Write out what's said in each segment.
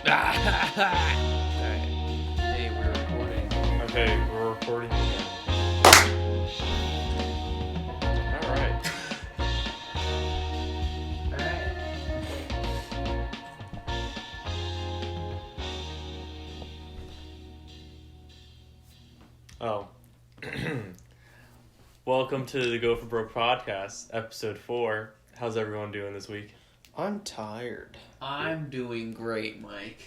Alright. Hey, we're recording. Okay, we're recording again. Alright. Alright. Oh. Welcome to the Gopher podcast, episode 4. How's everyone doing this week? I'm tired. I'm doing great, Mike.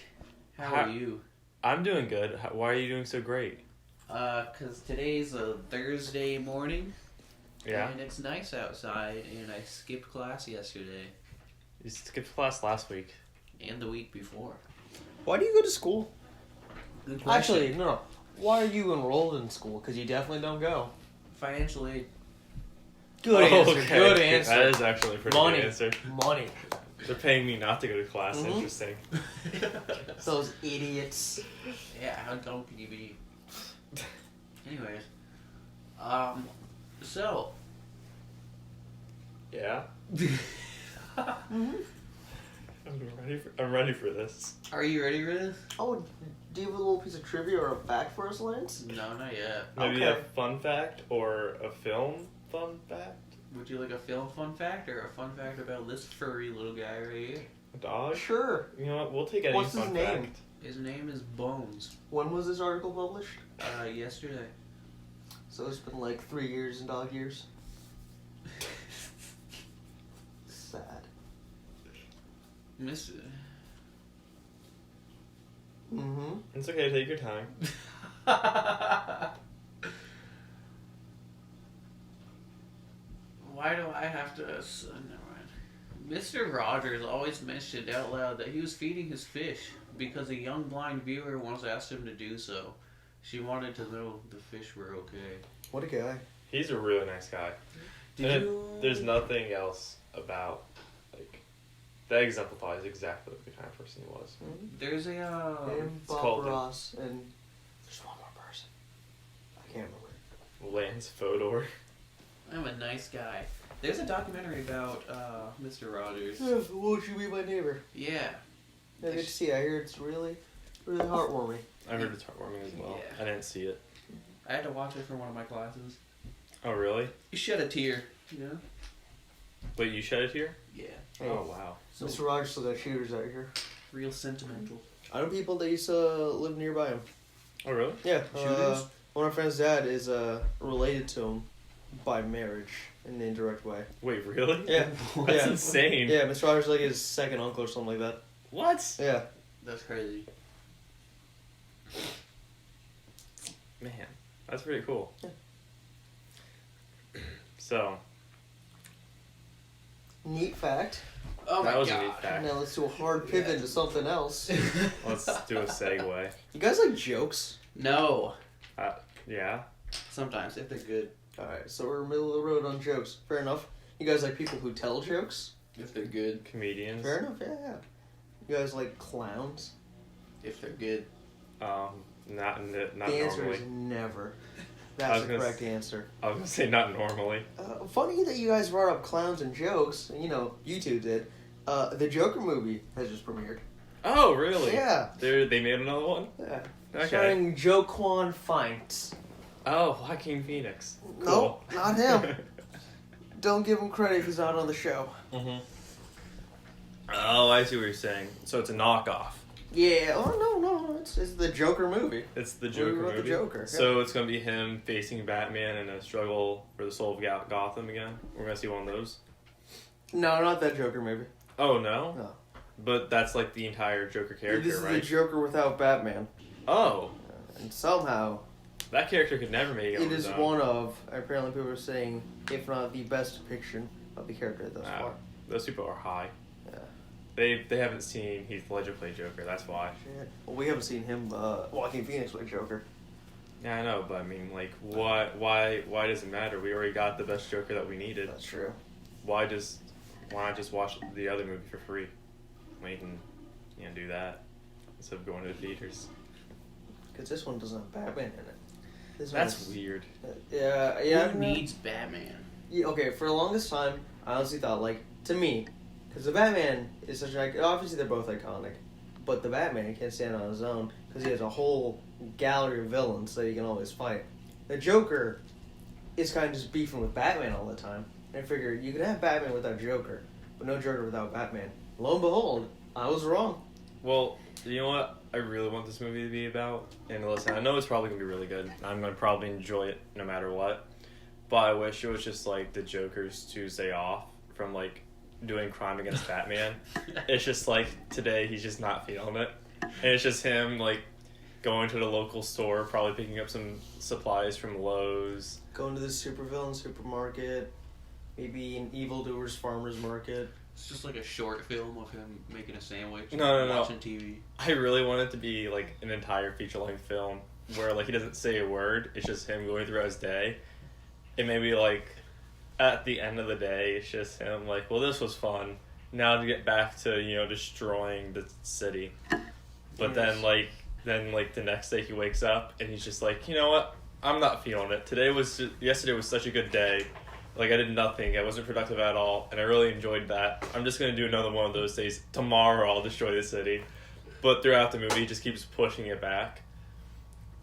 How are you? I'm doing good. Why are you doing so great? 'Cause today's a Thursday morning. Yeah? And it's nice outside, and I skipped class yesterday. You skipped class last week. And the week before. Why do you go to school? Good question. Actually, no. Why are you enrolled in school? Because you definitely don't go. Financial aid. Good answer. Okay. Good answer. That is actually a pretty Money. good answer. Money. They're paying me not to go to class. Mhm. Interesting. Those idiots. Yeah, how dumb can you be? Anyways. So. Yeah? Mm-hmm. I'm ready for this. Are you ready for this? Oh, do you have a little piece of trivia or a fact for us, Lance? No, not yet. Maybe Okay. a fun fact or a film fun fact? Would you like a film fun fact or a fun fact about this furry little guy right here? A dog? Sure. You know what? We'll take any What's fun his name? fact. His name is Bones. When was this article published? Yesterday. So it's been like 3 years in dog years. Sad. Miss. Mm-hmm. It's okay, take your time. Why do I have to? Never mind. Mr. Rogers always mentioned out loud that he was feeding his fish because a young blind viewer once asked him to do so. She wanted to know the fish were okay. What a guy. He's a really nice guy. There's nothing else about, like, that exemplifies exactly the kind of person he was. There's a And it's called Bob Ross and there's one more person. I can't remember. Lance Fodor. I'm a nice guy. There's a documentary about Mr. Rogers. Yeah, won't you be my neighbor? Yeah. Yeah, good to see. I hear it's really, really heartwarming. I heard it's heartwarming as well. Yeah. I didn't see it. I had to watch it for one of my classes. Oh, really? You shed a tear, you know? Wait, you shed it here? Yeah. Hey, Oh, wow. So Mr. Rogers still got shooters out here. real sentimental. I know people that used to live nearby him. Oh, really? Yeah, Shooters? one of my friend's dad is related to him by marriage in an indirect way. Wait, really? Yeah, That's yeah. insane. Yeah, Mr. Rogers is like his second uncle or something like that. What? Yeah. That's crazy. Man, that's pretty cool. Yeah. So, Neat fact. Oh that my was a god. neat fact. Now let's do a hard pivot Yeah. into something else. Let's do a segue. You guys like jokes? No. Yeah? Sometimes, if they're good. Alright, so we're middle of the road on jokes. Fair enough. You guys like people who tell jokes? If they're good. Comedians. Fair enough, yeah. You guys like clowns? If they're good. Not The answer normally. is never. I That's was the gonna correct answer. I was gonna say not normally. Funny that you guys brought up clowns and jokes. You know, YouTube did. The Joker movie has just premiered. Oh, really? Yeah. They made another one? Yeah. Okay. Starring Joaquin Phoenix. Oh, Joaquin Phoenix. Nope, not him. Don't give him credit if he's not on the show. Mm-hmm. Oh, I see what you're saying. So it's a knockoff. Yeah. Oh no, it's the Joker movie. It's the Movie Joker about movie. the Joker, yeah. So it's gonna be him facing Batman in a struggle for the soul of Gotham again. We're gonna see one of those. No, not that Joker movie. Oh no. No. But that's like the entire Joker character, This is right? the Joker without Batman, Oh, and somehow that character could never make it. it on his is own. one of. Apparently, people are saying, if not the best depiction of the character thus Wow. far. Those people are high. Yeah. They haven't seen Heath Ledger play Joker. That's why. Shit. Well, we haven't seen him, Joaquin Phoenix play Joker. Yeah, I know, but I mean, like, why does it matter? We already got the best Joker that we needed. That's true. Why not just watch the other movie for free? We can, do that instead of going to the theaters. Because this one doesn't have Batman in it. This That's one's- weird. Yeah. Who needs Batman? Yeah, okay, for the longest time, I honestly thought, like, to me, because the Batman is such an... Obviously, they're both iconic. but the Batman can't stand on his own because he has a whole gallery of villains that he can always fight. The Joker is kind of just beefing with Batman all the time. And I figured you could have Batman without Joker, but no Joker without Batman. Lo and behold, I was wrong. Well, you know what I really want this movie to be about? And listen, I know it's probably going to be really good. I'm going to probably enjoy it no matter what. But I wish it was just like the Joker's Tuesday off from like doing crime against Batman. It's just like today he's just not feeling it. And it's just him like going to the local store, probably picking up some supplies from Lowe's. Going to the supervillain supermarket, maybe an evildoer's farmer's market. It's just like a short film of him making a sandwich No. watching TV. I really want it to be like an entire feature-length film where like he doesn't say a word. It's just him going throughout his day. And maybe like at the end of the day, it's just him like, well, this was fun. Now to get back to, you know, destroying the city. But Yes. then the next day he wakes up and he's just like, you know what? I'm not feeling it. Yesterday was such a good day. Like, I did nothing. I wasn't productive at all, and I really enjoyed that. I'm just going to do another one of those days. Tomorrow I'll destroy the city. But throughout the movie, he just keeps pushing it back.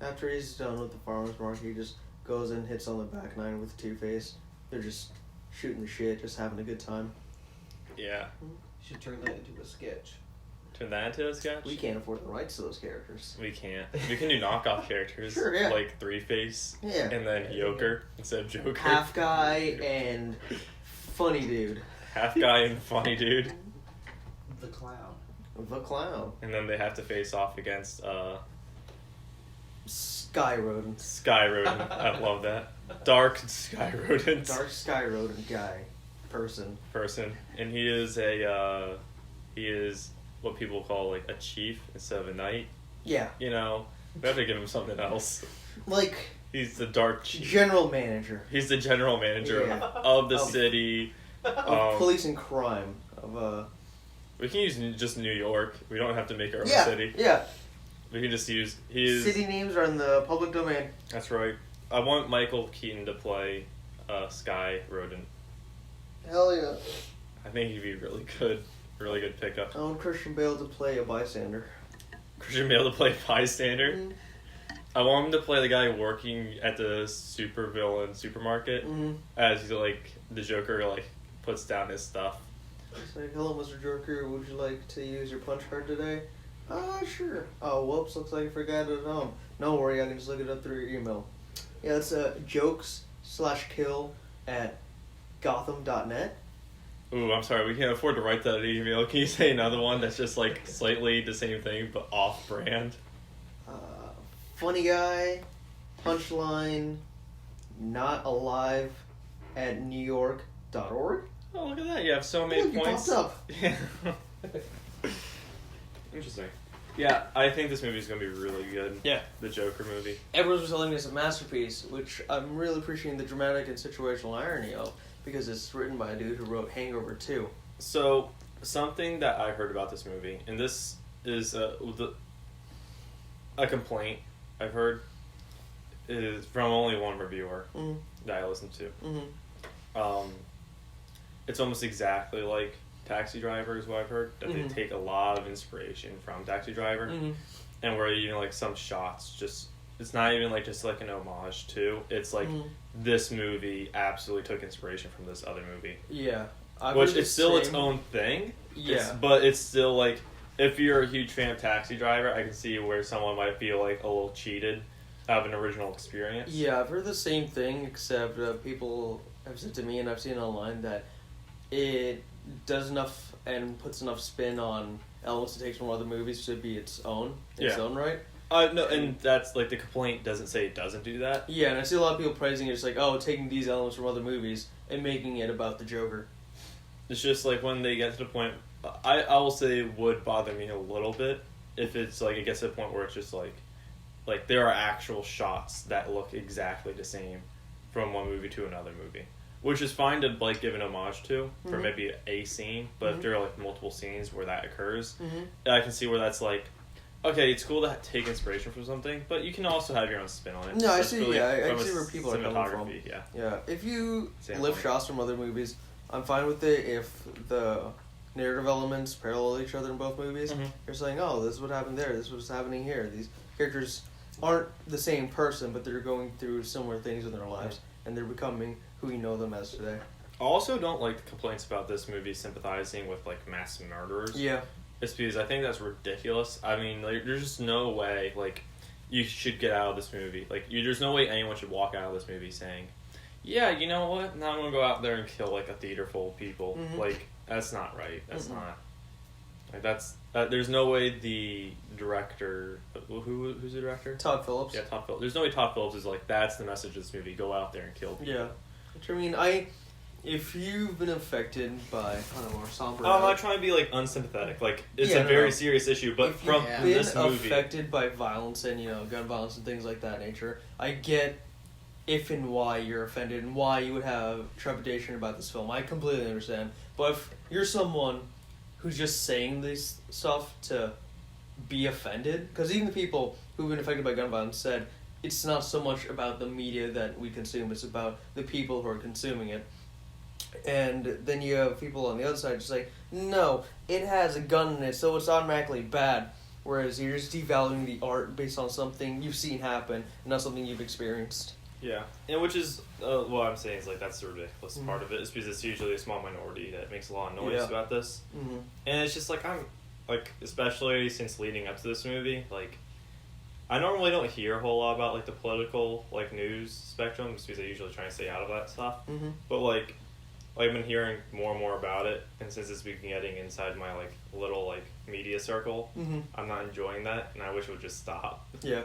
After he's done with the farmer's market, he just goes and hits on the back nine with Two-Face. They're just shooting the shit, just having a good time. Yeah. You should turn that into a sketch. Turn that into a sketch? We can't afford the rights to those characters. We can't. We can do knockoff characters. Sure, yeah. Like Three-Face. Yeah. And then Joker instead of Joker. Half guy and funny dude. Half guy and funny dude. The clown. The clown. And then they have to face off against Sky rodent. Sky Rodent. I love that. Dark Sky Rodent. Dark sky rodent guy. Person. And he is what people call like a chief instead of a knight. Yeah. You know, we have to give him something else. Like, He's the dark chief. general manager. He's the general manager Yeah. of the Of- city. Of police and crime. Of, We can use just New York. We don't have to make our own yeah. city. Yeah. We can just use his. City names are in the public domain. That's right. I want Michael Keaton to play Sky Rodent. Hell yeah. I think he'd be really good. Really good pickup. I want Christian Bale to play a bystander. Christian Bale to play bystander. Mm-hmm. I want him to play the guy working at the supervillain supermarket Mm-hmm. as he's like the Joker like puts down his stuff. It's like, hello, Mr. Joker. Would you like to use your punch card today? Sure. Oh, whoops. Looks like you forgot it at home. No worry. I can just look it up through your email. Yeah, it's jokes/kill at gotham.net. Ooh, I'm sorry, we can't afford to write that email. Can you say another one that's just like slightly the same thing but off brand? Funny guy, punchline, not alive at newyork.org. Oh, look at that. You have so many Look, you points. popped up. Yeah. Interesting. Yeah, I think this movie is going to be really good. Yeah. The Joker movie. Everyone's telling me it's a masterpiece, which I'm really appreciating the dramatic and situational irony of, because it's written by a dude who wrote Hangover 2. So, something that I heard about this movie, and this is a complaint I've heard, is from only one reviewer Mm-hmm. that I listened to. Mm-hmm. It's almost exactly like Taxi Driver is what I've heard, that Mhm. they take a lot of inspiration from Taxi Driver, Mm-hmm. and where even like some shots just, it's not even like just like an homage to, it's like Mhm. this movie absolutely took inspiration from this other movie. Yeah. I've Which heard it's the still its same- own thing. Yeah. But it's still like, if you're a huge fan of Taxi Driver, I can see where someone might feel like a little cheated out of an original experience. Yeah, I've heard the same thing, except people have said to me, and I've seen online, that it does enough and puts enough spin on elements it takes from other movies to be its own right. No, and that's like the complaint doesn't say it doesn't do that. Yeah, and I see a lot of people praising it, just like, oh, taking these elements from other movies and making it about the Joker. It's just like when they get to the point, I will say it would bother me a little bit if it's like it gets to the point where it's just like there are actual shots that look exactly the same from one movie to another movie, which is fine to like give an homage to for Mhm. maybe a scene, but Mhm. if there are like multiple scenes where that occurs, Mm-hmm. I can see where that's like, okay, it's cool to take inspiration from something, but you can also have your own spin on it. No, I That's see, really yeah, I from a see where people are coming from. cinematography, yeah. Yeah, if you Same lift point. shots from other movies, I'm fine with it if the narrative elements parallel each other in both movies. Mhm. You're saying, oh, this is what happened there. This is what's happening here. These characters aren't the same person, but they're going through similar things in their lives, and they're becoming who you know them as today. I also don't like the complaints about this movie sympathizing with like mass murderers. Yeah. It's because I think that's ridiculous. I mean, like, there's just no way like you should get out of this movie. Like, there's no way anyone should walk out of this movie saying, "Yeah, you know what? Now I'm gonna go out there and kill like a theater full of people." Mhm. Like, that's not right. That's Mm-mm. not. Like, that's there's no way the director, who's the director? Todd Phillips. Yeah, Todd Phillips. There's no way Todd Phillips is like, that's the message of this movie. Go out there and kill people. Yeah. Which, I mean, if you've been affected by, I don't know, more somber. I'm not trying to be like unsympathetic. Like, it's Yeah, a no, very no. serious issue, but if from you've Yeah. been this movie, affected by violence and, gun violence and things like that nature, I get if and why you're offended and why you would have trepidation about this film. I completely understand. But if you're someone who's just saying this stuff to be offended, because even the people who've been affected by gun violence said it's not so much about the media that we consume, it's about the people who are consuming it. And then you have people on the other side just like, no, it has a gun in it, so it's automatically bad. Whereas you're just devaluing the art based on something you've seen happen, not something you've experienced. yeah, and which is what I'm saying is like that's the ridiculous Mhm. part of it. Is because it's usually a small minority that makes a lot of noise Yeah. about this, Mm-hmm. and it's just like I'm like, especially since leading up to this movie, like I normally don't hear a whole lot about like the political like news spectrum, just because I usually try and stay out of that stuff. Mm-hmm. But like I've been hearing more and more about it, and since it's been getting inside my like little like media circle, Mm-hmm. I'm not enjoying that, and I wish it would just stop. Yeah.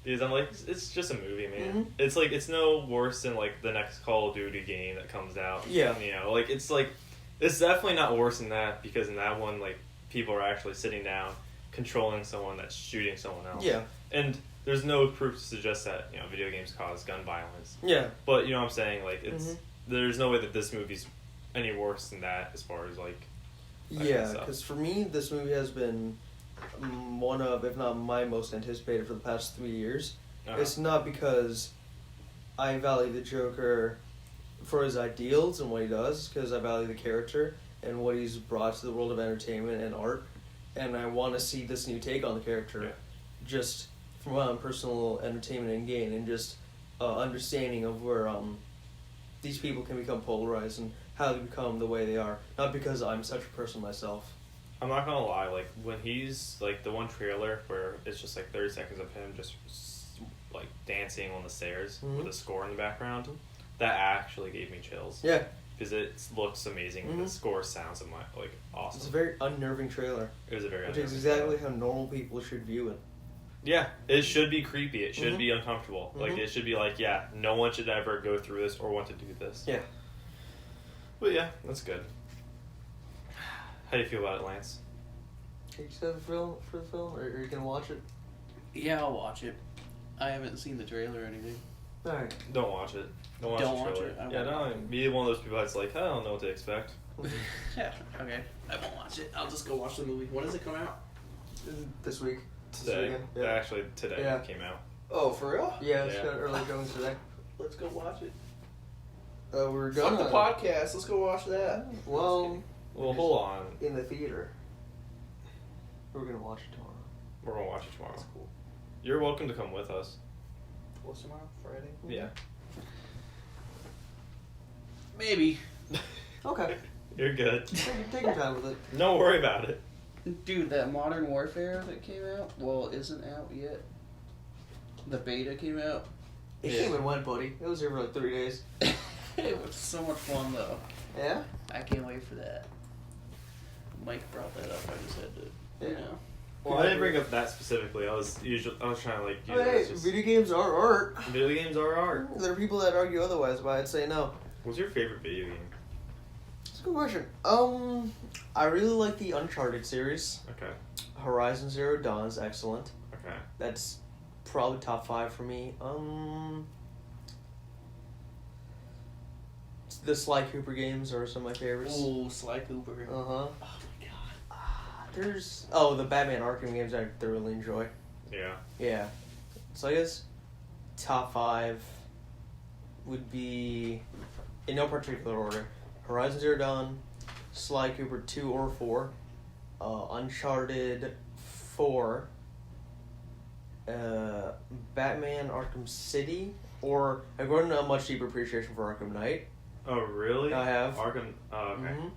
Because I'm like, it's just a movie, man. Mhm. It's like, it's no worse than like the next Call of Duty game that comes out. Yeah. You know, like it's definitely not worse than that, because in that one, like people are actually sitting down, controlling someone that's shooting someone else. Yeah. And there's no proof to suggest that video games cause gun violence. Yeah. But you know what I'm saying? Like it's Mhm. there's no way that this movie's any worse than that as far as like. that Yeah, kind of stuff. because for me, this movie has been one of, if not my most anticipated for the past 3 years. Uh-huh. It's not because I value the Joker for his ideals and what he does, because I value the character and what he's brought to the world of entertainment and art, and I want to see this new take on the character, Yeah. just from my own personal entertainment and gain, and just understanding of where these people can become polarized and how they become the way they are, not because I'm such a person myself. I'm not gonna lie, like when he's like the one trailer where it's just like 30 seconds of him just like dancing on the stairs Mhm. with a score in the background, that actually gave me chills. Yeah, Because it looks amazing. Mhm. The score sounds like it's a awesome. very unnerving trailer, It was a very which is unnerving exactly trailer. how normal people should view it. Yeah, it should be creepy. It should Mhm. be uncomfortable. Like Mhm. it should be like, yeah, no one should ever go through this or want to do this. Yeah. But yeah, that's good. How do you feel about it, Lance? Are you excited for the film, or are you gonna watch it? Yeah, I'll watch it. I haven't seen the trailer or anything. All right. Don't watch it. Don't watch Don't the watch trailer. it? I Yeah, won't. don't be one of those people that's like, I don't know what to expect. Yeah, okay. I won't watch it. I'll just go watch the movie. When does it come out? This week. Today. weekend, yeah. Actually, today Yeah. it came out. Oh, for real? Yeah, it's Yeah. got early goings today. Let's go watch it. We're Fuck gonna the podcast. Let's go watch that. Well, Well, hold on. in the theater. We're gonna watch it tomorrow. We're gonna watch it tomorrow. That's cool. You're welcome to come with us. What's tomorrow? Friday? Yeah. Maybe. Okay. You're good. Take your time with it. Don't worry about it. Dude, that Modern Warfare that came out, well, isn't out yet. The beta came out. It Yeah. came and went, buddy. It was here for like 3 days. It was so much fun, though. Yeah? I can't wait for that. Mike brought that up. I just had to, you Yeah. know. Well, I didn't bring up that specifically. I was trying to like use it Hey, as just video games are art. video games are art. There are people that argue otherwise, but I'd say no. What's your favorite video game? It's a good question. I really like the Uncharted series. Okay. Horizon Zero Dawn is excellent. Okay. That's probably top 5 for me. The Sly Cooper games are some of my favorites. Oh, Sly Cooper. Uh huh. Oh my god. There's the Batman Arkham games I thoroughly enjoy. Yeah. Yeah. So I guess top 5 would be, in no particular order, Horizon Zero Dawn, Sly Cooper 2 or 4, Uncharted 4, Batman Arkham City, or I've grown a much deeper appreciation for Arkham Knight. Oh, really? I have. Arkham. Oh, okay. Mhm.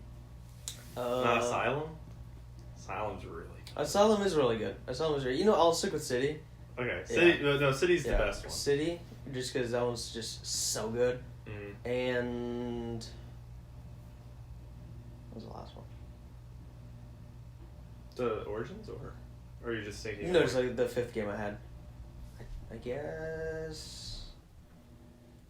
Not Asylum? Asylum's really good. Asylum is really good. Asylum is really. I'll stick with City. Okay, City. No, City's the best one. City, just because that one's just so good. Mm. And what was the last one? The Origins, or are you just thinking? No, it's like the 5th game I had. I guess.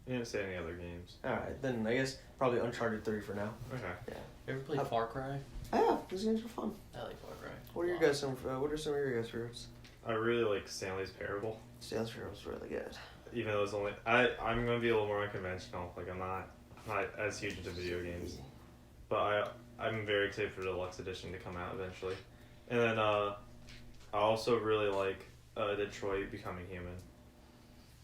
You didn't say any other games. Alright, then I guess probably Uncharted 3 for now. Okay. Yeah. You ever played Far Cry? Yeah, those games are fun. I like Far Cry. What are your guys? What are some of your guys' favorites? I really like Stanley's Parable. Stan's Parable was really good. Even though it's only, I'm gonna be a little more unconventional. Like I'm not as huge into video games, but I'm very excited for the deluxe edition to come out eventually. And then I also really like Detroit Becoming Human.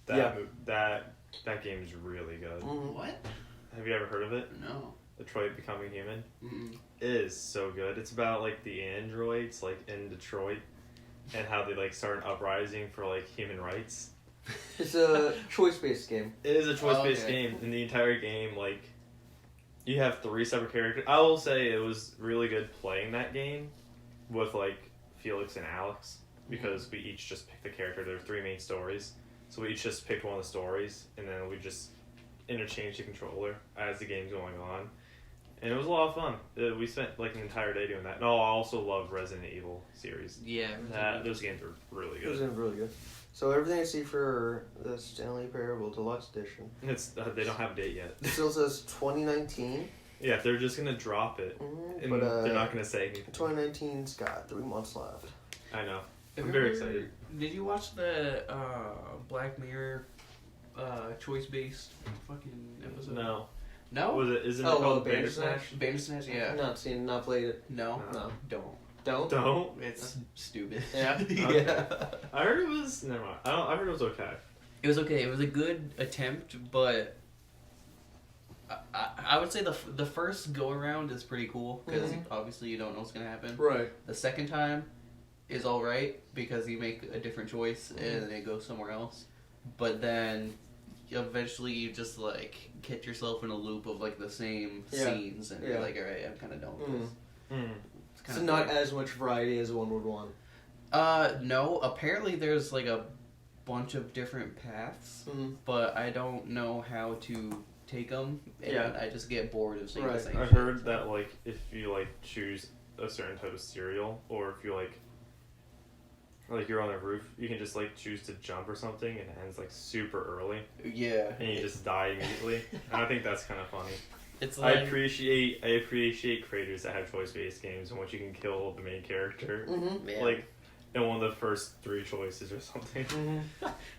That game is really good. Mm-hmm. What? Have you ever heard of it? No. Detroit Becoming Human. Mm-mm. It is so good. It's about like the androids like in Detroit and how they like start an uprising for like human rights. It's a choice-based game. It is a choice-based okay. game. In the entire game, like, you have 3 separate characters. I will say it was really good playing that game with, like, Felix and Alex, because we each just picked the character. There were 3 main stories, so we each just picked one of the stories, and then we just interchanged the controller as the game's going on. And it was a lot of fun. We spent, like, an entire day doing that. And I also love Resident Evil series. Yeah. Those games were really It was good. really good. So everything I see for the Stanley Parable Deluxe Edition. They don't have a date yet. It still says 2019. Yeah, they're just going to drop it. And But they're not going to say anything. 2019's got 3 months left. I know. Have I'm you very ever- excited. Did you watch the Black Mirror choice-based fucking episode? No. No? Was it? Isn't it Oh, called Bandersnatch? Bandersnatch? Yeah. Not seen, not played it. No? No. Don't. Don't? Don't. It's stupid. Yeah? Yeah. I heard it was. Never mind. I heard it was okay. It was okay. It was a good attempt, but I would say the first go around is pretty cool because obviously you don't know what's gonna happen. Right. The second time is all right because you make a different choice and it goes somewhere else. But then eventually you just like get yourself in a loop of like the same scenes and you're like, all right, I'm kind of done with this. It's So kinda not boring. as much variety as one would want. No. Apparently there's like a bunch of different paths, but I don't know how to take them, and I just get bored of seeing the same I shit. heard that like if you like choose a certain type of cereal, or if you like you're on a roof, you can just like choose to jump or something, and it ends like super early, Yeah. and you just die immediately. And I think that's kind of funny. It's I like appreciate creators that have choice-based games in which you can kill the main character, yeah. like in one of the first 3 choices or something.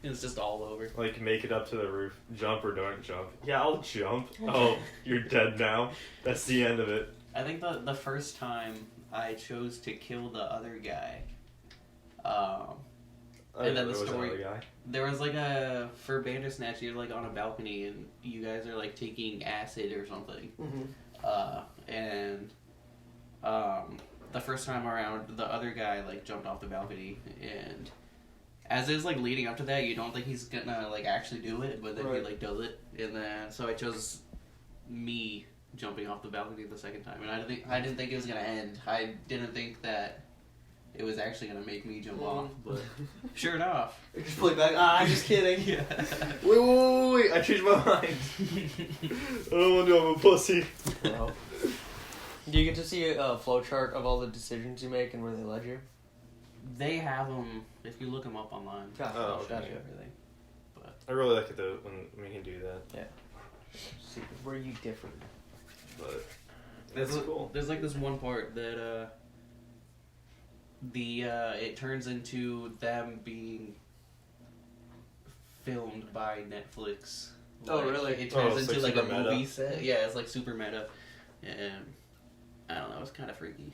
It's just all over. Like, make it up to the roof, jump or don't jump. Yeah, I'll jump. Oh, you're dead now. That's the end of it. I think the first time I chose to kill the other guy, and then the There was story- another guy. there was like for Bandersnatch, you're like on a balcony and you guys are like taking acid or something. The first time around, the other guy like jumped off the balcony, and as it was like leading up to that, you don't think he's gonna like actually do it, but then he like does it, and then so I chose me jumping off the balcony the second time, and I didn't think it was gonna end. I didn't think that it was actually gonna make me jump off, but sure enough. Just play back. I'm just kidding. Yeah. Wait, I changed my mind. I don't want to do I'm a pussy. Wow. Do you get to see a flowchart of all the decisions you make and where they led you? They have them if you look them up online. Gotcha. Oh, They'll show okay. you everything. I really like it though when we can do that. See where you differ. But There's that's cool. There's like this one part that it turns into them being filmed by Netflix. Oh, Like, really? It turns it's into like like a super meta. movie set. Yeah, it's like super meta, and I don't know. It's kind of freaky.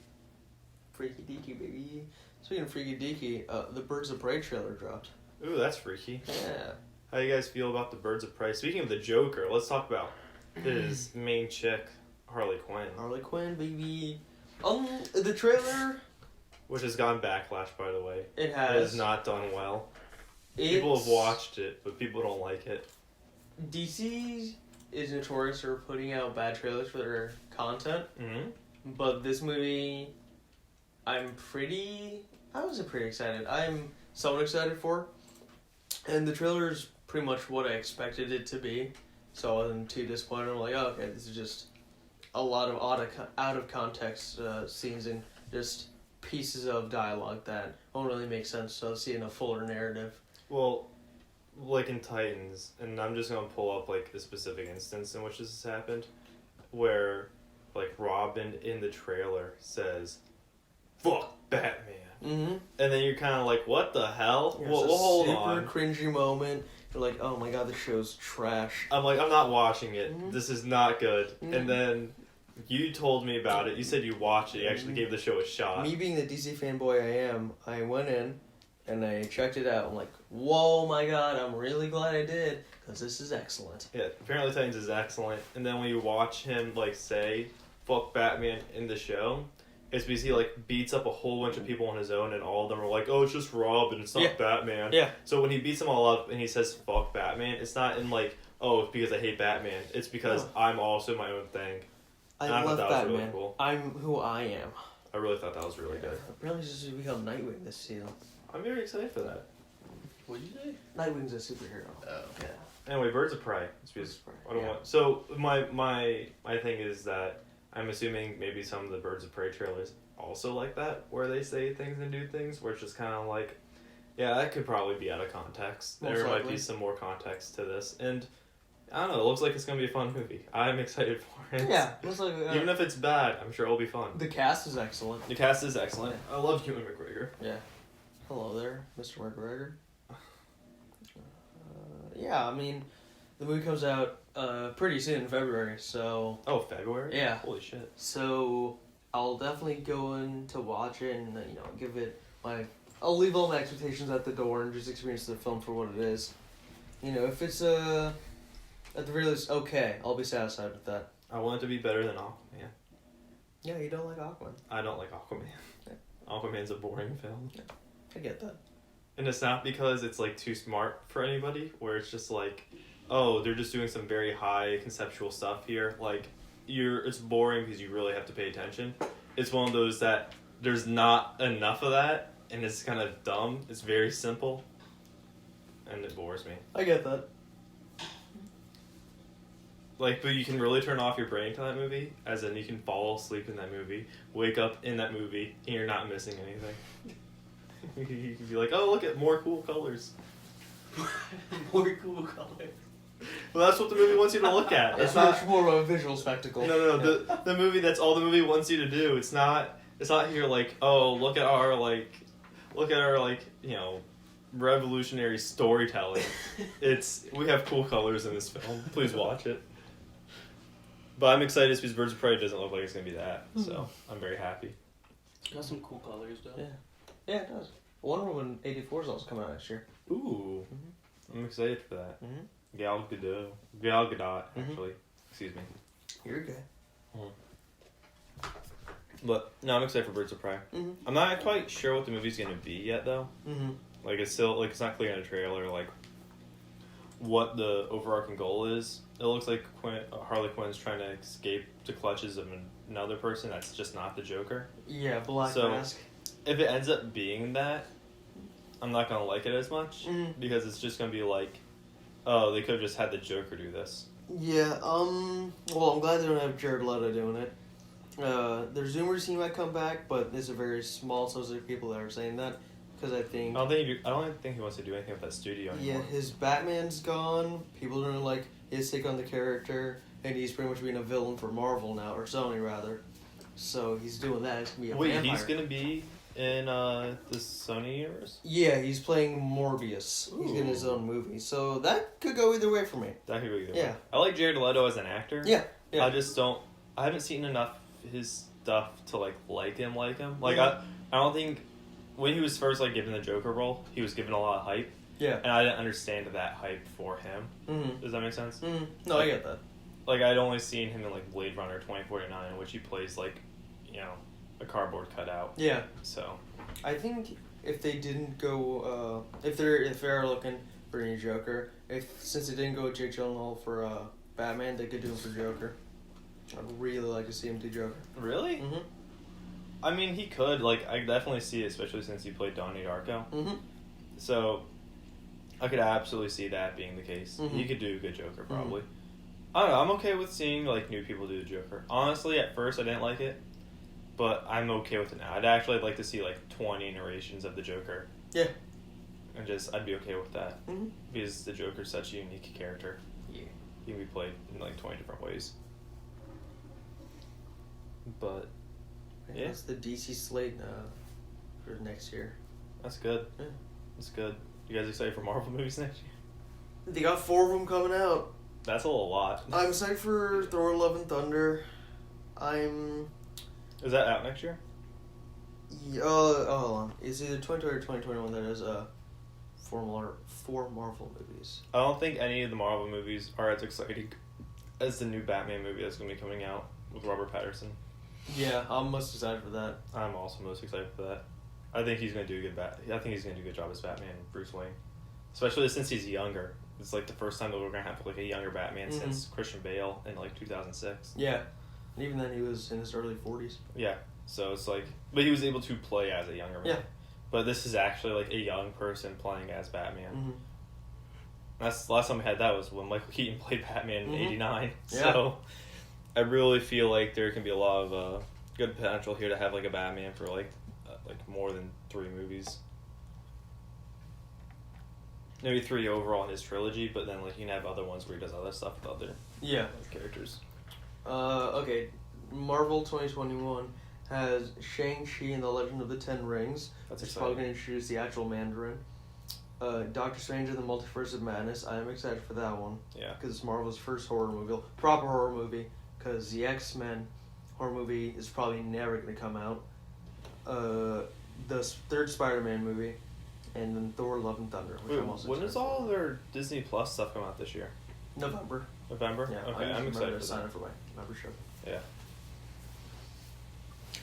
Freaky deaky, baby. Speaking of freaky deaky, the Birds of Prey trailer dropped. Ooh, that's freaky. Yeah. How do you guys feel about the Birds of Prey? Speaking of the Joker, let's talk about his main chick, Harley Quinn, Harley Quinn, baby. The trailer, which has gotten backlash, by the way. it It has has not done well. People have It's- watched it, but people don't like it. DC is notorious for putting out bad trailers for their content, Mm-hmm. but this movie, I wasn't pretty excited. I'm somewhat excited for, and the trailer is pretty much what I expected it to be, so I wasn't too disappointed. I'm like, oh, okay, this is just a lot of out of context scenes and just pieces of dialogue that don't really make sense, so seeing a fuller narrative. Well, like in Titans, and I'm just gonna pull up like a specific instance in which this has happened, where like Robin in the trailer says, "Fuck Batman," Mm-hmm. and then you're kind of like, "What the hell?" Yeah, Well, it's a hold super on. cringy moment. You're like, oh my god, this show's trash. I'm like, I'm not watching it. Mhm. This is not good. Mhm. And then you told me about it. You said you watched it. You actually gave the show a shot. Me being the DC fanboy I am, I went in and I checked it out. I'm like, whoa, my god, I'm really glad I did, because this is excellent. Yeah, apparently Titans is excellent. And then when you watch him like say "fuck Batman" in the show, it's because he like beats up a whole bunch of people on his own, and all of them are like, "Oh, it's just Robin. It's not Yeah. Batman." Yeah. So when he beats them all up and he says "fuck Batman," it's not in like, "Oh, it's because I hate Batman." It's because No. I'm also my own thing. I I thought love that was Batman. really cool. I'm who I am. I really thought that was really good. Apparently, he's just become Nightwing this season. I'm very excited for that. What'd you say? Nightwing's a superhero. Oh. Yeah. Anyway, Birds of Prey. It's because Birds of Prey, I don't yeah. want. So my thing is that I'm assuming maybe some of the Birds of Prey trailers also like that, where they say things and do things, where it's just kind of like, yeah, that could probably be out of context. Most There might likely. be some more context to this, and I don't know. It looks like it's gonna be a fun movie. I'm excited for it. Yeah, looks like Even if it's bad, I'm sure it'll be fun. the cast is excellent. The cast is excellent. I love Ewan McGregor. Yeah. Hello there, Mr. McGregor. Yeah, I mean, the movie comes out pretty soon in February, so Oh, February. Yeah. Holy shit. so I'll definitely go in to watch it and give it I'll leave all my expectations at the door and just experience the film for what it is. If it's at the very least okay, I'll be satisfied with that. I want it to be better than Aquaman. Yeah, you don't like Aquaman. I don't like Aquaman. Yeah. Aquaman's a boring film. I get that. And it's not because it's like too smart for anybody, where it's just like, oh, they're just doing some very high conceptual stuff here. Like, it's boring because you really have to pay attention. It's one of those that there's not enough of that, and it's kind of dumb. It's very simple, and it bores me. I get that. Like, but you can really turn off your brain to that movie, as in you can fall asleep in that movie, wake up in that movie, and you're not missing anything. You can be like, oh, look at more cool colors. More cool colors. Well, that's what the movie wants you to look at. It's much more of a visual spectacle. No. The movie, that's all the movie wants you to do. It's not here like, oh, look at our revolutionary storytelling. We have cool colors in this film. Please watch it. But I'm excited because Birds of Prey doesn't look like it's gonna be that. So I'm very happy. Got some cool colors though. Yeah. Yeah, it does. Wonder Woman 84 is also coming out next year. Ooh, I'm excited for that. Mm-hmm. Gal Gadot, Mhm. actually. Excuse me. You're good. But no, I'm excited for Birds of Prey. Mm-hmm. I'm not quite sure what the movie's gonna be yet, though. Mm-hmm. Like, it's still it's not clear in the trailer like what the overarching goal is. It looks like Harley Quinn's trying to escape the clutches of another person that's just not the Joker. Yeah, Black So- Mask. If it ends up being that, I'm not gonna like it as much Mm. because it's just gonna be like, oh, they could have just had the Joker do this. Yeah, well, I'm glad they don't have Jared Leto doing it. There's rumors he might come back, but there's a very small subset of people that are saying that, because I I think, don't think he wants to do anything with that studio yeah, anymore. his Batman's gone, people don't like his take on the character, and he's pretty much being a villain for Marvel now, or Sony rather. So he's doing that, it's gonna be a Wait, vampire. he's gonna be in the Sony universe? Yeah, he's playing Morbius. He's getting his Ooh. own movie, so that could go either way for me. That could go either Yeah. way. I like Jared Leto as an actor. Yeah, yeah. I haven't seen enough of his stuff to like him. Like Mhm. I don't think when he was first like given the Joker role, he was given a lot of hype, Yeah. and I didn't understand that hype for him. Mm-hmm. Does that make sense? Mm-hmm. No, I get that. like I'd only seen him in like Blade Runner 2049, in which he plays like, a cardboard cutout. Yeah. So I think if they didn't go, if they're looking for any Joker, since they didn't go with Jake Gyllenhaal for Batman, they could do him for Joker. I'd really like to see him do Joker. really, Mm-hmm. I mean, he could. Like, I definitely see it, especially since he played Donnie Darko. Mm-hmm. So I could absolutely see that being the case. Mhm. He could do a good Joker, probably. I don't know. I'm okay with seeing like new people do the Joker. Honestly, at first I didn't like it, but I'm okay with it now. I'd actually like to see like 20 iterations of the Joker. Yeah. And I'd be okay with that Mm-hmm. because the Joker's such a unique character. Yeah. He can be played in like 20 different ways. But yeah. That's the DC slate for next year. that's good. Yeah. That's good. You guys excited for Marvel movies next year? They got 4 of them coming out. That's a little lot. I'm excited for Thor: Love and Thunder. Is that out next year? Hold on. It's either 2020 or 2021 that is 4 Marvel movies. I don't think any of the Marvel movies are as exciting as the new Batman movie that's going to be coming out with Robert Pattinson. Yeah, I'm most excited for that. I'm also most excited for that. I think he's going to do I think he's going to do a good job as Batman, Bruce Wayne. Especially since he's younger. It's like the first time that we're going to have like a younger Batman since Christian Bale in like 2006. Yeah. And even then he was in his early 40s. Yeah. So it's like, but he was able to play as a younger man. Yeah. But this is actually like a young person playing as Batman. Mm-hmm. That's the last time we had that was when Michael Keaton played Batman in '89. Yeah. So I really feel like there can be a lot of good potential here to have like a Batman for like more than 3 movies. Maybe 3 overall in his trilogy, but then like you can have other ones where he does other stuff with other characters. Okay. Marvel 2021 has Shang-Chi and the Legend of the Ten Rings. That's It's exciting. probably going to introduce the actual Mandarin. Doctor Strange and the Multiverse of Madness. I am excited for that one. Yeah. Because it's Marvel's first horror movie, proper horror movie. Because the X-Men horror movie is probably never going to come out. The third Spider-Man movie, and then Thor: Love and Thunder. Which Wait, I'm also when excited does all their Disney Plus stuff come out this year? for. November? November? Yeah. Okay, I I'm excited for sign that. up for my membership. Yeah.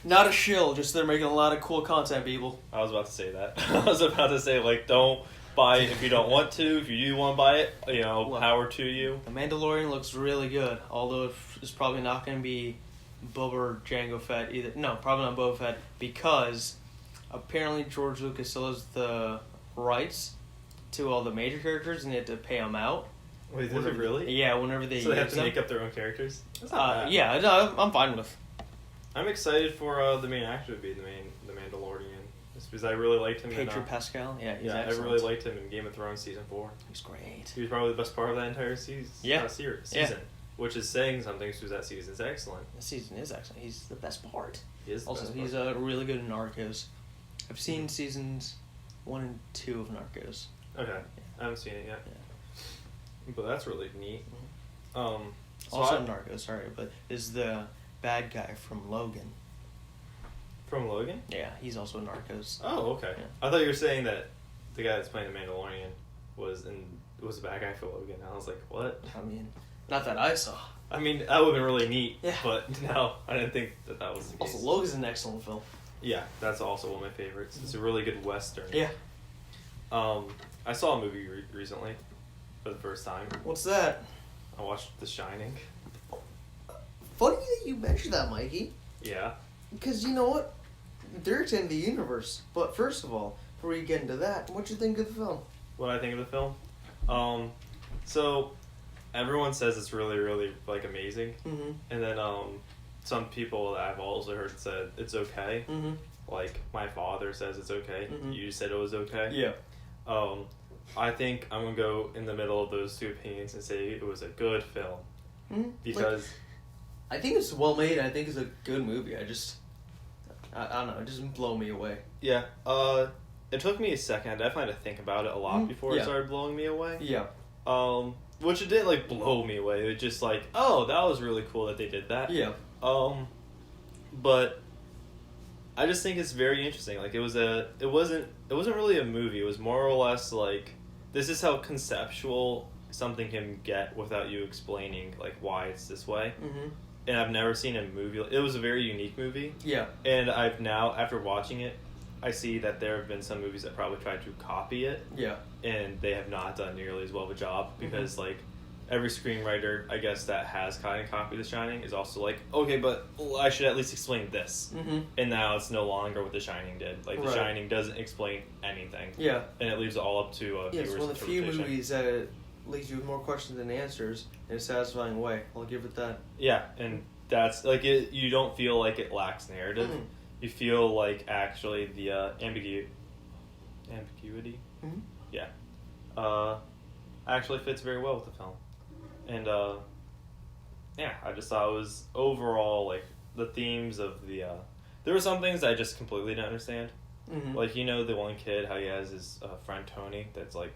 Not a shill, just they're making a lot of cool content, people. I was about to say that. I was about to say, like, don't buy it if you don't want to. If you do want to buy it, Look. power to you. The Mandalorian looks really good, although it's probably not going to be Boba or Jango Fett either. No, probably not Boba Fett, because apparently George Lucas still has the rights to all the major characters, and they have to pay them out. Wait, does it really? Yeah, whenever they So they have use to them. make up their own characters? That's not bad. Yeah, no, I'm fine with. I'm excited for the main actor to be the Mandalorian. Just because I really liked him Pedro in Pascal, yeah, he's yeah, excellent. I really liked him in Game of Thrones season 4. He's great. He was probably the best part of that entire season. Yeah. Season, which is saying something because that season's excellent. The season is excellent. He's the best part. He is the Also, best he's part. really good in Narcos. I've seen seasons 1 and 2 of Narcos. Okay, I haven't seen it yet. Yeah. But that's really neat. Also Narcos, sorry, but is the bad guy from Logan. From Logan? Yeah, he's also in Narcos. Oh, okay. Yeah. I thought you were saying that the guy that's playing the Mandalorian was the bad guy for Logan. I was like, what? I mean, not that I saw. I mean, that would have been really neat. Yeah. But no, I didn't think that was the case. Also, Logan's an excellent film. Yeah, that's also one of my favorites. It's a really good western. Yeah. I saw a movie recently for the first time. What's that? I watched The Shining. Funny that you mentioned that, Mikey. Yeah. Because you know what? They're extending the universe. But first of all, before you get into that, what you think of the film? What I think of the film? So everyone says it's really, really like amazing. Mm-hmm. And then some people that I've also heard said it's okay. Mm-hmm. Like my father says it's okay. Mhm. You said it was okay. Yeah. I think I'm gonna go in the middle of those two opinions and say it was a good film Mm-hmm. because I think it's well made. I think it's a good movie. I don't know. It doesn't blow me away. yeah. It took me a second. I definitely had to think about it a lot before it Yeah. started blowing me away. Yeah. Which it didn't like blow me away. It was just like, oh, that was really cool that they did that. Yeah. But I just think it's very interesting. Like it wasn't really a movie. It was more or less like this is how conceptual something can get without you explaining like why it's this way. Mm-hmm. And I've never seen a movie. It was a very unique movie. Yeah. And I've now, after watching it, I see that there have been some movies that probably tried to copy it. Yeah. And they have not done nearly as well of a job because like every screenwriter, I guess, that has kind of copied The Shining is also like, okay, but I should at least explain this. Mm-hmm. And now it's no longer what The Shining did. Like, The Right. Shining doesn't explain anything. Yeah. And it leaves it all up to Yeah, viewers' it's one of the few interpretation. movies that leaves you with more questions than answers in a satisfying way. I'll give it that. Yeah, and that's, like, you don't feel like it lacks narrative. Mhm. You feel like, actually, the ambiguity? Mhm. Yeah. Actually fits very well with the film. And, yeah, I just thought it was overall, like, the themes of the, there were some things I just completely didn't understand. Mm-hmm. Like, you know, the one kid, how he has his friend Tony that's, like,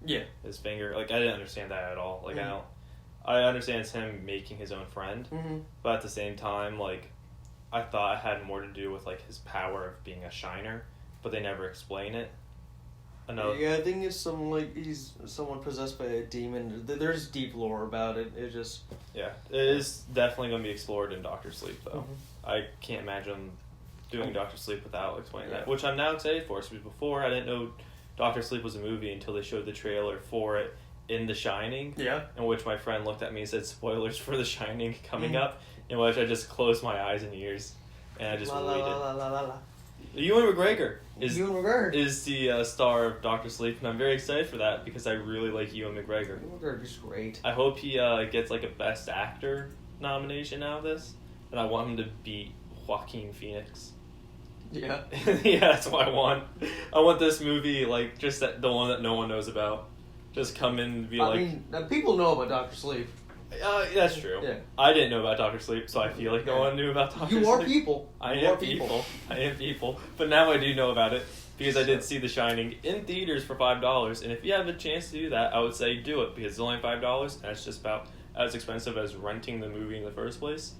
Yeah. his finger. Like, I didn't understand that at all. Like, Mhm. I understand it's him making his own friend. Mm-hmm. But at the same time, like, I thought it had more to do with, like, his power of being a shiner. But they never explain it. Another, Yeah, I think it's he's someone possessed by a demon. There's deep lore about it. It just yeah. It is definitely going to be explored in Dr. Sleep, though. Mhm. I can't imagine doing Dr. Sleep without explaining Yeah. that. Which I'm now excited for. So before, I didn't know Dr. Sleep was a movie until they showed the trailer for it in The Shining. yeah. In which my friend looked at me and said, "Spoilers for The Shining coming Mhm. up." In which I just closed my eyes and ears and I just La, la, waited. la, la, la, la. Ewan McGregor is Ewan McGregor. is the star of Doctor Sleep, and I'm very excited for that because I really like Ewan McGregor. Ewan McGregor's great. I hope he gets like a Best Actor nomination out of this, and I want him to beat Joaquin Phoenix. Yeah. Yeah, that's what I want. I want this movie like just the one that no one knows about. Just come in and be I like, mean, now people know about Dr. Sleep. that's true. Yeah. I didn't know about Doctor Sleep, so I feel like no one knew about Doctor Sleep. You are people. I You am are people. I am people. But now I do know about it because I did see The Shining in theaters for $5. And if you have a chance to do that, I would say do it because it's only $5 and it's just about as expensive as renting the movie in the first place.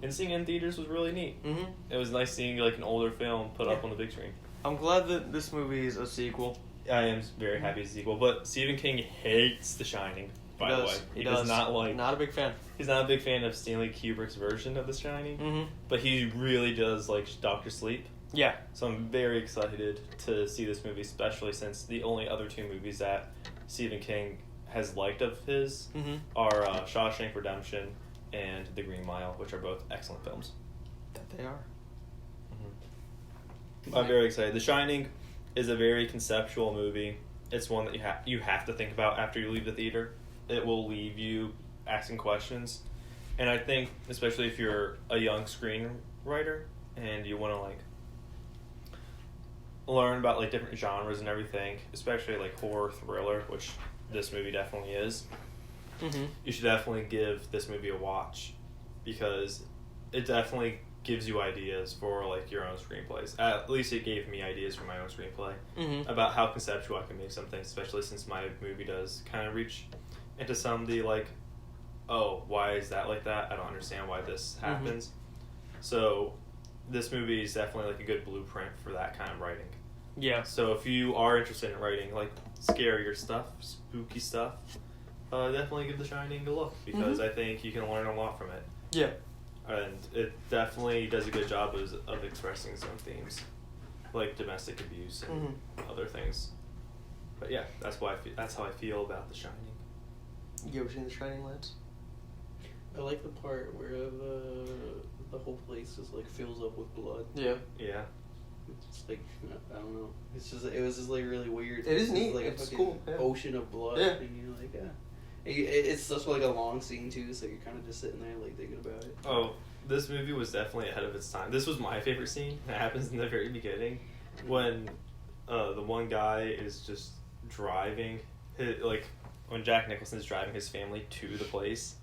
And seeing it in theaters was really neat. Mm-hmm. It was nice seeing like an older film put up on the big screen. I'm glad that this movie is a sequel. I am very happy it's a sequel. But Stephen King hates The Shining. By the way, He does not like. Not a big fan. He's not a big fan of Stanley Kubrick's version of The Shining. Mm-hmm. But he really does like Doctor Sleep. Yeah. So I'm very excited to see this movie, especially since the only other two movies that Stephen King has liked of his Mm-hmm. are Shawshank Redemption and The Green Mile, which are both excellent films. That they are. I'm very excited. The Shining is a very conceptual movie. It's one that you have to think about after you leave the theater. It will leave you asking questions. And I think, especially if you're a young screenwriter and you want to like learn about like different genres and everything, especially like horror thriller, which this movie definitely is, Mm-hmm. you should definitely give this movie a watch because it definitely gives you ideas for like your own screenplays. At least it gave me ideas for my own screenplay Mm-hmm. about how conceptual I can make something, especially since my movie does kind of reach into some of the like, oh, why is that like that? I don't understand why this happens. So this movie is definitely like a good blueprint for that kind of writing. Yeah. So if you are interested in writing like scarier stuff, spooky stuff, definitely give The Shining a look because I think you can learn a lot from it. Yeah. And it definitely does a good job of expressing its own themes, like domestic abuse and other things. But yeah, that's how I feel about The Shining. You ever seen The Shining, Lance? I like the part where the whole place is like fills up with blood. Yeah. Yeah. It's like I don't know. It was just like really weird. It is It's neat. like It's a fucking cool, yeah. ocean of blood. Yeah. And you're like, yeah. It's such like a long scene too, so you're kind of just sitting there like thinking about it. Oh, this movie was definitely ahead of its time. This was my favorite scene. It happens in the very beginning when the one guy is just driving, when Jack Nicholson's driving his family to the place.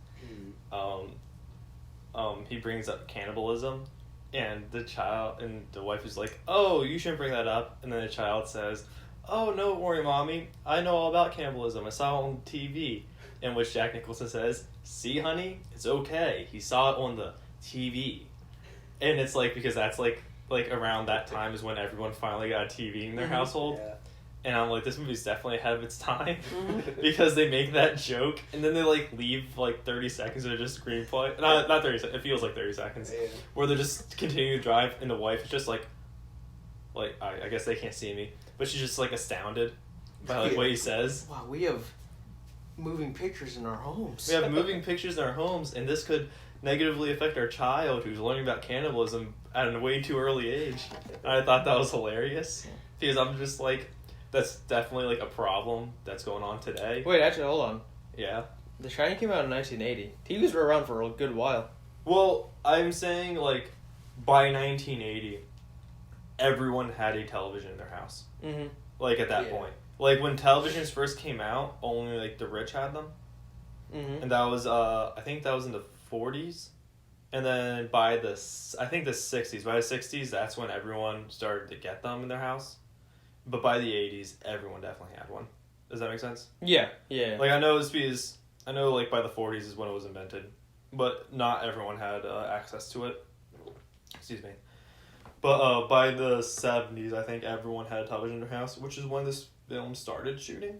He brings up cannibalism, and the wife is like, "Oh, you shouldn't bring that up." And then the child says, "Oh, no worry, mommy. I know all about cannibalism. I saw it on TV." In which Jack Nicholson says, "See, honey, it's okay. He saw it on the TV." And it's like because that's like around that time is when everyone finally got a TV in their household. Yeah. And I'm like, this movie's definitely ahead of its time Mhm. because they make that joke and then they like leave like 30 seconds of just screenplay. Not 30 seconds. It feels like 30 seconds Yeah. where they're just continuing to drive and the wife is just like I guess they can't see me, but she's just like astounded by like what he says. Wow, we have moving pictures in our homes. We have moving pictures in our homes, and this could negatively affect our child who's learning about cannibalism at a way too early age. And I thought that was hilarious because I'm just like, that's definitely like a problem that's going on today. Wait, actually, hold on. Yeah. The Shining came out in 1980. TVs were around for a good while. Well, I'm saying like by 1980, everyone had a television in their house. Mm-hmm. Like at that Yeah. point. Like when televisions first came out, only like the rich had them. Mm-hmm. And that was I think that was in the 40s. And then by the 60s, that's when everyone started to get them in their house. But by the 80s, everyone definitely had one. Does that make sense? Yeah, yeah. Like I know like by the 40s is when it was invented, but not everyone had access to it. Excuse me. But by the 70s, I think everyone had a television in their house, which is when this film started shooting.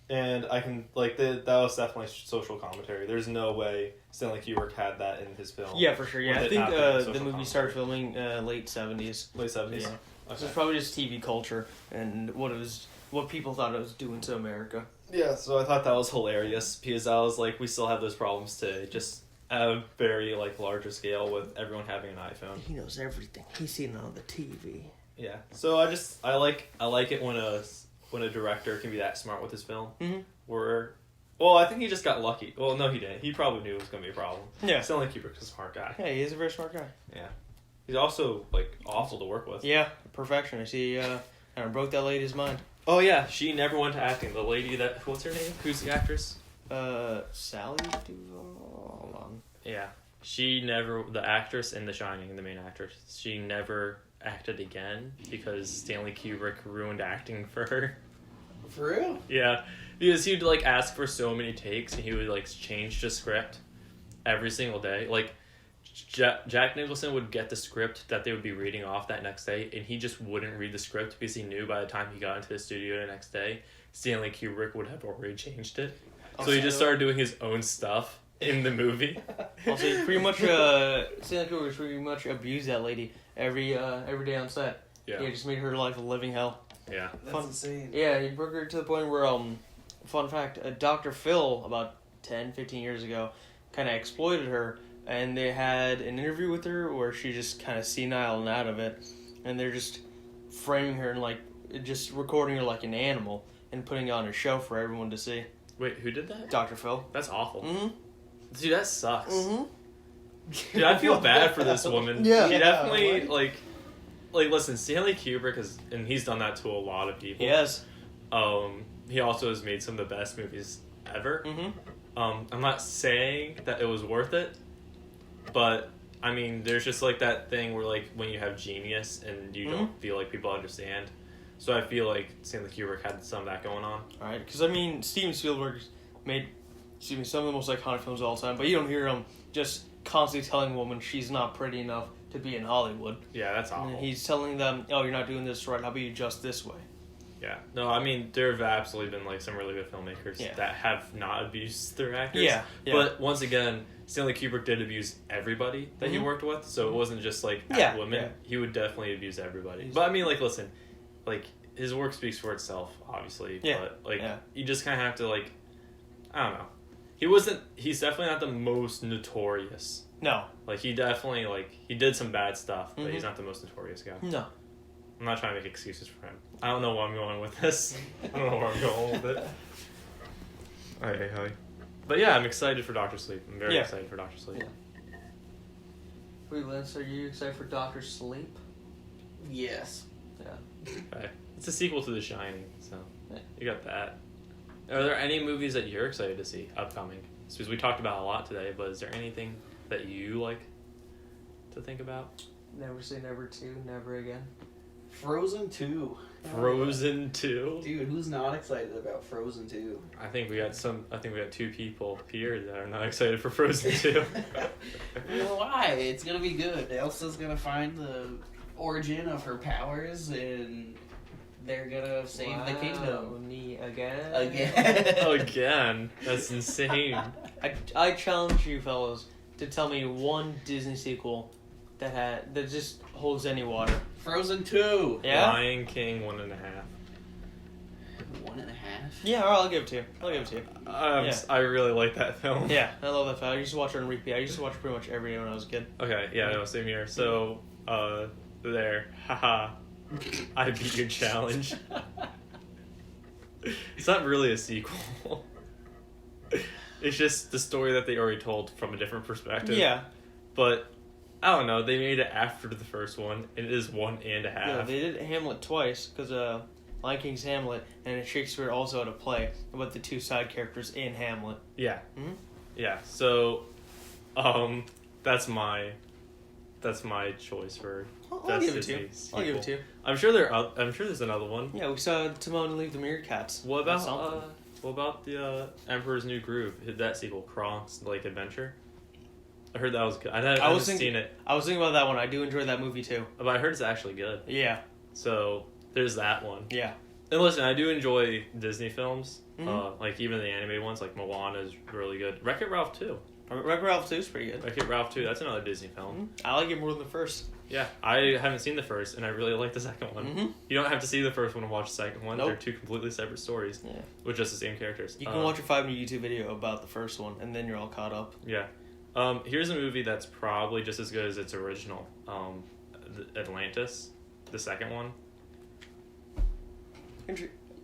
And I can, like, that was definitely social commentary. There's no way Stanley Kubrick had that in his film. Yeah, for sure. Yeah, With I it think not being the social movie commentary. started filming late 70s. Late 70s? Yeah. Okay. So it's probably just TV culture and what people thought it was doing to America. Yeah, so I thought that was hilarious because I was like, we still have those problems today, just at a very, like, larger scale with everyone having an iPhone. He knows everything. He's seen it on the TV. Yeah. So I like it when a director can be that smart with his film. Mm-hmm. Well, I think he just got lucky. Well, no, he didn't. He probably knew it was gonna be a problem. Yeah. Stanley Kubrick's a smart guy. Yeah, he is a very smart guy. Yeah. He's also like awful to work with. Yeah, perfectionist. He kind of broke that lady's mind. Oh yeah, she never went to acting. The lady what's her name? Who's the actress? Sally Duvall. Hold on. Yeah. The actress in The Shining, the main actress, she never acted again because Stanley Kubrick ruined acting for her. For real? Yeah, because he'd like ask for so many takes and he would like change the script every single day. Like Jack Nicholson would get the script that they would be reading off that next day and he just wouldn't read the script because he knew by the time he got into the studio the next day, Stanley Kubrick would have already changed it. So he just started doing his own stuff in the movie. Also, he pretty much Stanley Kubrick pretty much abused that lady every day on set. Yeah. Yeah, just made her life a living hell. Yeah. That's Fun. insane. Yeah, he broke her to the point where, fun fact, Dr. Phil, about 10, 15 years ago, kind of exploited her, and they had an interview with her where she just kind of senile and out of it, and they're just framing her and, like, just recording her like an animal and putting it on a show for everyone to see. Wait, who did that? Dr. Phil. That's awful. Mm-hmm. Dude, that sucks. Mm-hmm. Dude, I feel bad for this woman. Yeah. She definitely, Yeah, like, listen, Stanley Kubrick and he's done that to a lot of people. Yes. He also has made some of the best movies ever. Mm-hmm. I'm not saying that it was worth it, but, I mean, there's just, like, that thing where, like, when you have genius and you don't feel like people understand. So I feel like Stanley Kubrick had some of that going on. Alright, because, I mean, Steven Spielberg made some of the most iconic films of all time, but you don't hear him just constantly telling a woman she's not pretty enough to be in Hollywood. Yeah, that's And awful. he's telling them, oh, you're not doing this right, how about you adjust this way? Yeah. No, I mean, there have absolutely been, like, some really good filmmakers Yeah. that have not abused their actors. Yeah. But, once again, Stanley Kubrick did abuse everybody that he worked with, so it wasn't just, like, at women. Yeah. He would definitely abuse everybody. But, I mean, like, listen, like, his work speaks for itself, obviously. Yeah. But, like, Yeah. you just kind of have to, like, I don't know. He's definitely not the most notorious. No. Like, he definitely, like, he did some bad stuff, but Mhm. he's not the most notorious guy. No. I'm not trying to make excuses for him. I don't know where I'm going with this. I don't know where I'm going with it. Hi. But yeah, I'm excited for Doctor Sleep. I'm very excited for Doctor Sleep. Yeah. Wait, Lance, are you excited for Dr. Sleep? Yes. Yeah. Okay. It's a sequel to The Shining, so Yeah. you got that. Are there any movies that you're excited to see upcoming? Because we talked about a lot today, but is there anything that you like to think about? Never say never to, never again. Frozen 2. Frozen 2? Dude, who's not excited about Frozen 2? I think we got two people here that are not excited for Frozen 2. Why? It's gonna be good. Elsa's gonna find the origin of her powers, and they're gonna save the kingdom. Me again. Again, that's insane. I challenge you fellas to tell me one Disney sequel that just holds any water. Frozen 2. Yeah? Lion King 1.5. 1.5. Yeah, alright, I'll give it to you. Yeah. I really like that film. Yeah, I love that film. I used to watch it on repeat. I used to watch it pretty much every day when I was a kid. Okay, yeah, no, same here. So, there. Haha. I beat your challenge. It's not really a sequel. It's just the story that they already told from a different perspective. Yeah. But, I don't know, they made it after the first one. It is 1.5. Yeah, they did Hamlet twice, because Lion King's Hamlet, and Shakespeare also had a play about the two side characters in Hamlet. Yeah. Hmm? Yeah, so, that's my choice for I'll best give it to you. Disney I'll give it sequel. to you. I'm sure there's another one. Yeah, we saw Timon leave the Meerkats. What That's about something. what about the Emperor's New Groove? That sequel, Kronk's Lake Adventure. I heard that was good. I haven't seen it, I was thinking about that one. I do enjoy that movie too. but I heard it's actually good. Yeah. So there's that one. Yeah. And listen, I do enjoy Disney films. Mhm. Like even the animated ones, like Moana is really good. Wreck-It Ralph 2. Wreck-It Ralph 2 is pretty good. Wreck-It Ralph 2. That's another Disney film. Mhm. I like it more than the first. Yeah, I haven't seen the first, and I really like the second one. Mm-hmm. You don't have to see the first one to watch the second one. Nope. They're two completely separate stories Yeah. with just the same characters. You can watch a 5-minute YouTube video about the first one, and then you're all caught up. Yeah. Here's a movie that's probably just as good as its original. Atlantis, the second one.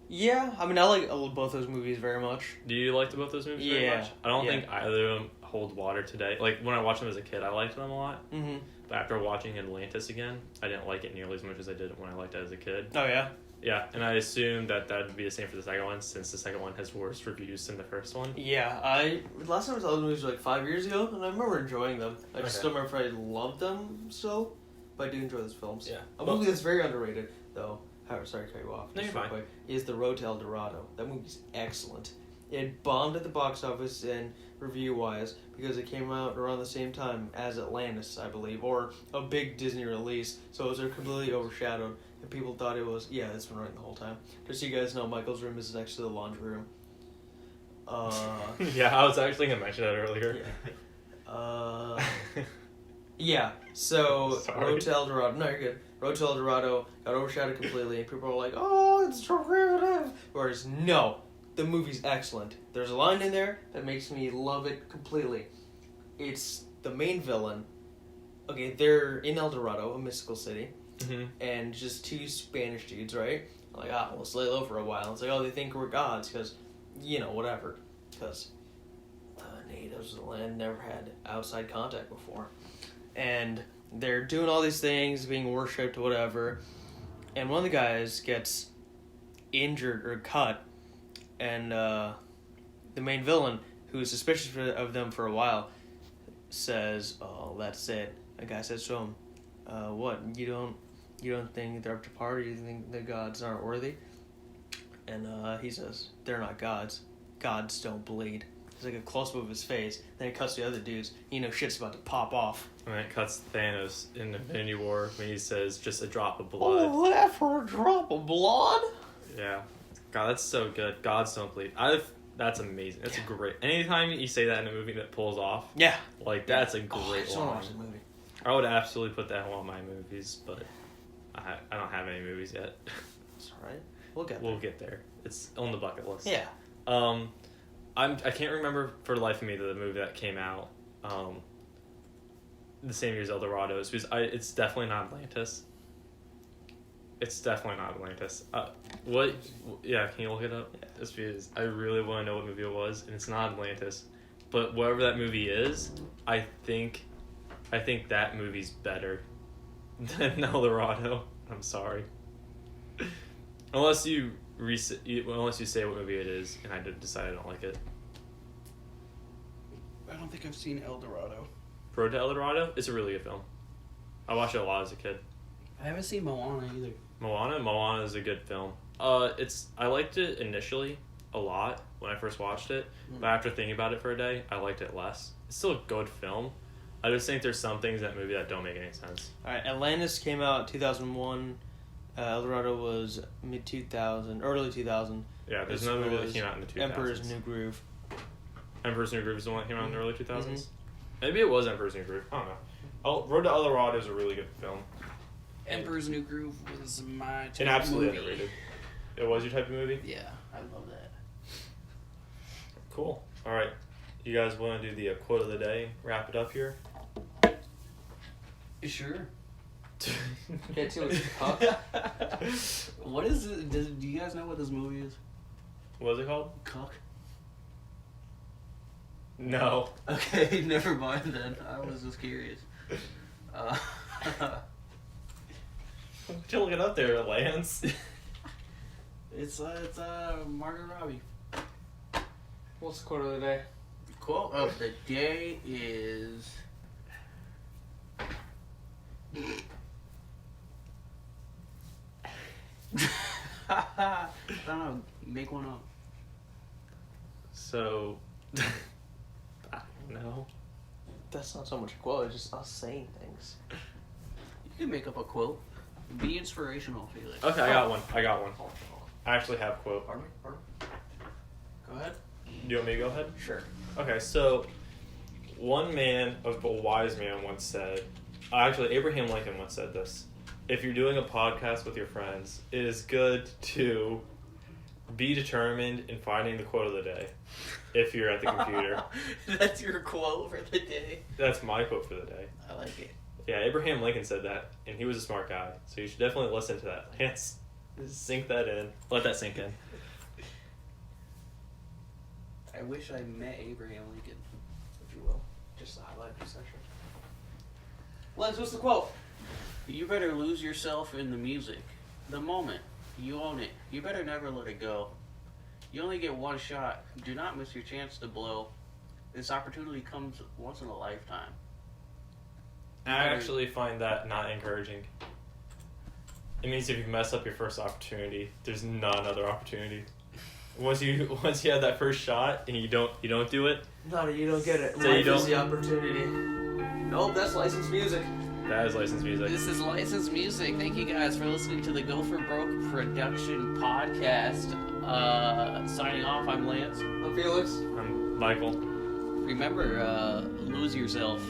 Yeah, I mean, I like both those movies very much. Do you like both those movies very Yeah, much? I don't yeah. think either of them hold water today. Like, when I watched them as a kid, I liked them a lot. Mm-hmm. But after watching Atlantis again, I didn't like it nearly as much as I did when I liked it as a kid. Oh, yeah? Yeah, and I assume that would be the same for the second one, since the second one has worse reviews than the first one. Yeah, last time I saw those movies was like 5 years ago, and I remember enjoying them. I just Okay. don't remember if I loved them still, but I do enjoy those films. Yeah. A movie that's very underrated, though. Sorry to cut you off. No, just you're real fine. quick, is The Road to El Dorado. That movie's excellent. It bombed at the box office and review-wise because it came out around the same time as Atlantis, I believe, or a big Disney release, so it was completely overshadowed, and people thought it was, yeah, it's been running the whole time. Just so you guys know, Michael's room is next to the laundry room. Yeah, I was actually going to mention that earlier. Yeah. Yeah, so Sorry. Road to El Dorado. No, you're good. Road to El Dorado got overshadowed completely, and people were like, "Oh, it's derivative." Whereas, no, the movie's excellent. There's a line in there that makes me love it completely. It's the main villain. Okay, they're in El Dorado, a mystical city, Mm-hmm. and just two Spanish dudes, right? Like, let's lay low for a while. It's like, oh, they think we're gods because, whatever. Because the natives of the land never had outside contact before. And they're doing all these things, being worshipped, whatever. And one of the guys gets injured or cut, and the main villain, who is suspicious of them for a while, says, "Oh, that's it." The guy says to him, "What? You don't think they're up to par? You think the gods aren't worthy?" And he says, "They're not gods. Gods don't bleed." It's like a close-up of his face. Then it cuts to the other dudes. Shit's about to pop off. And then it cuts Thanos in Infinity War when he says, just a drop of blood. Oh, that for a drop of blood? Yeah. God, that's so good. Gods don't bleed. That's amazing. That's a great... Anytime you say that in a movie that pulls off, Yeah. like, that's a I great just want to line. watch the movie. I would absolutely put that in one of my movies, but I don't have any movies yet. It's alright. We'll get We'll get there. It's on the bucket list. Yeah. I can't remember for the life of me the movie that came out the same year as El Dorado. It's definitely not Atlantis. It's definitely not Atlantis. What? Yeah, can you look it up? Yeah. Just because I really want to know what movie it was, and it's not Atlantis. But whatever that movie is, I think that movie's better than El Dorado. I'm sorry. Unless you say what movie it is, and I decide I don't like it. I don't think I've seen El Dorado. Road to El Dorado, it's a really good film. I watched it a lot as a kid. I haven't seen Moana either. Moana is a good film. I liked it initially a lot when I first watched it, but after thinking about it for a day, I liked it less. It's still a good film. I just think there's some things in that movie that don't make any sense. Alright, Atlantis came out 2001. El Dorado was mid 2000, early 2000. Yeah, there's This another movie that was came out in the 2000s. Emperor's New Groove. Emperor's New Groove is the one that came out in the early 2000s? Mhm. Maybe it was Emperor's New Groove. I don't know. Road to El Dorado is a really good film. Emperor's New Groove was my type And of absolutely movie. underrated. It was your type of movie? Yeah, I love that. Cool. All right. You guys want to do the quote of the day? Wrap it up here? Sure. Can't too much cuck. What is it? Do you guys know what this movie is? What was it called? Cuck. No. Okay, never mind then. I was just curious. Did you look it up there, Lance? It's Margot Robbie. What's the quote of the day? The quote of the day is. I don't know. Make one up. So, I don't know. That's not so much a quote, it's just us saying things. You can make up a quote. Be inspirational, Felix. Okay, I got one. I actually have a quote. Pardon me? Go ahead. Do you want me to go ahead? Sure. Okay, so one man, a wise man, once said, actually, Abraham Lincoln once said this: if you're doing a podcast with your friends, it is good to be determined in finding the quote of the day if you're at the computer. That's your quote for the day. That's my quote for the day. I like it. Yeah, Abraham Lincoln said that, and he was a smart guy, so you should definitely listen to that. Lance, sink that in. Let that sink in. I wish I met Abraham Lincoln. If you will. Just the highlight section. Lance, what's the quote? You better lose yourself in the music. The moment. You own it. You better never let it go. You only get one shot. Do not miss your chance to blow. This opportunity comes once in a lifetime. I actually find that not encouraging. It means if you mess up your first opportunity, there's not another opportunity. Once you have that first shot and you don't do it, No, you don't get it. So you Life don't- is the opportunity. Nope, that's licensed music. that is licensed music. This is licensed music. Thank you guys for listening to the Gopher Broke Production Podcast. Signing off, I'm Lance. I'm Felix. I'm Michael. Remember, lose yourself.